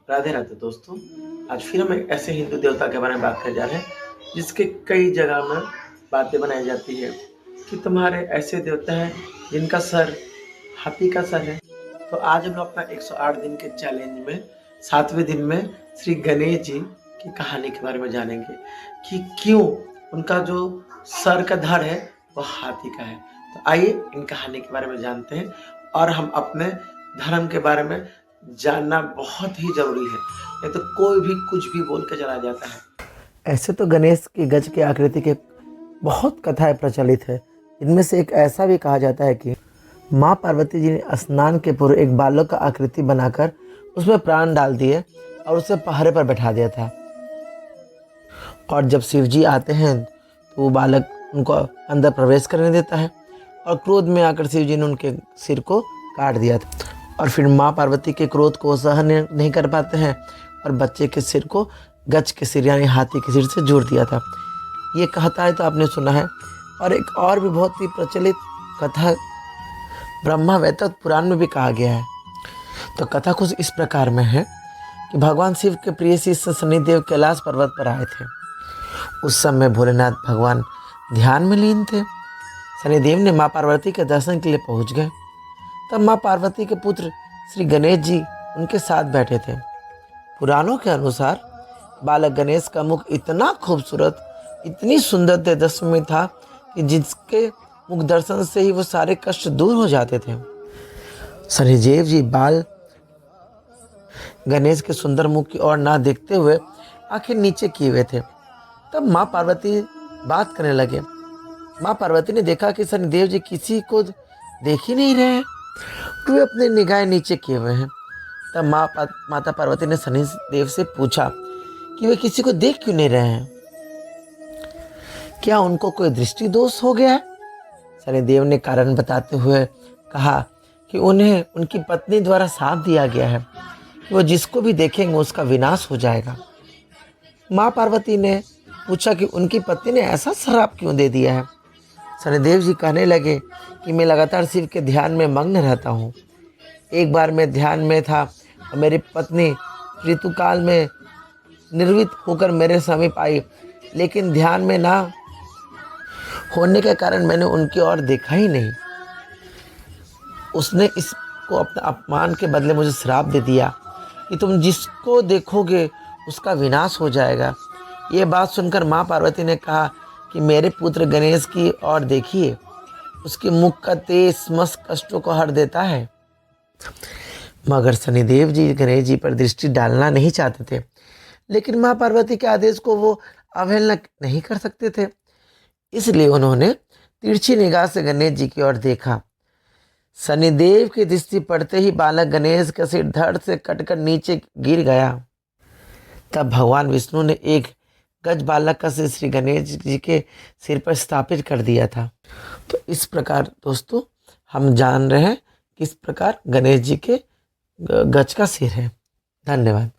राधे राधे दोस्तों। आज फिर हम एक ऐसे हिंदू देवता के बारे में बात करने जा रहे हैं जिसके कई जगह में बातें बनाई जाती है कि तुम्हारे ऐसे देवता हैं जिनका सर हाथी का सर है। तो आज हम लोग अपना 108 दिन के चैलेंज में 7वें दिन में श्री गणेश जी की कहानी के बारे में जानेंगे कि क्यों उनका जो सर का धड़ है वो हाथी का है। तो आइए इन कहानी के बारे में जानते हैं और हम अपने धर्म के बारे में जानना बहुत ही जरूरी है, नहीं तो कोई भी कुछ भी बोल के चला जाता है। ऐसे तो गणेश की गज की आकृति के बहुत कथाएं प्रचलित है। इनमें से एक ऐसा भी कहा जाता है कि माँ पार्वती जी ने स्नान के पूर्व एक बालक का आकृति बनाकर उसमें प्राण डाल दिए और उसे पहरे पर बैठा दिया था। और जब शिव जी आते हैं तो वो बालक उनको अंदर प्रवेश करने देता है और क्रोध में आकर शिव जी ने उनके सिर को काट दिया था। और फिर माँ पार्वती के क्रोध को सहन नहीं कर पाते हैं और बच्चे के सिर को गज के सिर यानी हाथी के सिर से जोड़ दिया था। ये कथा है तो आपने सुना है। और एक और भी बहुत ही प्रचलित कथा ब्रह्मा वैवर्त पुराण में भी कहा गया है। तो कथा कुछ इस प्रकार में है कि भगवान शिव के प्रिय शिष्य शनिदेव कैलाश पर्वत पर आए थे। उस समय भोलेनाथ भगवान ध्यान में लीन थे। शनिदेव ने माँ पार्वती के दर्शन के लिए पहुंच गए। तब माँ पार्वती के पुत्र श्री गणेश जी उनके साथ बैठे थे। पुराणों के अनुसार बालक गणेश का मुख इतना खूबसूरत, इतनी सुंदर तेजस्वी में था कि जिसके मुख दर्शन से ही वो सारे कष्ट दूर हो जाते थे। शनिदेव जी बाल गणेश के सुंदर मुख की ओर ना देखते हुए आंखें नीचे किए हुए थे। तब माँ पार्वती बात करने लगे। माँ पार्वती ने देखा कि शनिदेव जी किसी को देख ही नहीं रहे हैं, तो वे अपने निगाहें नीचे किए हुए हैं। तब माता पार्वती ने शनिदेव से पूछा कि वे किसी को देख क्यों नहीं रहे हैं, क्या उनको कोई दृष्टि दोष हो गया है? शनिदेव ने कारण बताते हुए कहा कि उन्हें उनकी पत्नी द्वारा साथ दिया गया है कि वो जिसको भी देखेंगे उसका विनाश हो जाएगा। माँ पार्वती ने पूछा कि उनकी पत्नी ने ऐसा श्राप क्यों दे दिया है। शनिदेव जी कहने लगे कि मैं लगातार शिव के ध्यान में मग्न रहता हूँ। एक बार मैं ध्यान में था और मेरी पत्नी ऋतुकाल में निर्वित होकर मेरे समीप आई, लेकिन ध्यान में ना होने के कारण मैंने उनकी ओर देखा ही नहीं। उसने इसको अपने अपमान के बदले मुझे श्राप दे दिया कि तुम जिसको देखोगे उसका विनाश हो जाएगा। ये बात सुनकर माँ पार्वती ने कहा कि मेरे पुत्र गणेश की ओर देखिए, उसके मुख का तेज समस्त कष्टों को हर देता है। मगर शनिदेव जी गणेश जी पर दृष्टि डालना नहीं चाहते थे, लेकिन माँ पार्वती के आदेश को वो अवहेलना नहीं कर सकते थे। इसलिए उन्होंने तिरछी निगाह से गणेश जी की ओर देखा। शनिदेव की दृष्टि पड़ते ही बालक गणेश का सिर धड़ से कटकर नीचे गिर गया। तब भगवान विष्णु ने एक गज बालक का सिर श्री गणेश जी के सिर पर स्थापित कर दिया था। तो इस प्रकार दोस्तों हम जान रहे हैं किस प्रकार गणेश जी के गज का सिर है। धन्यवाद।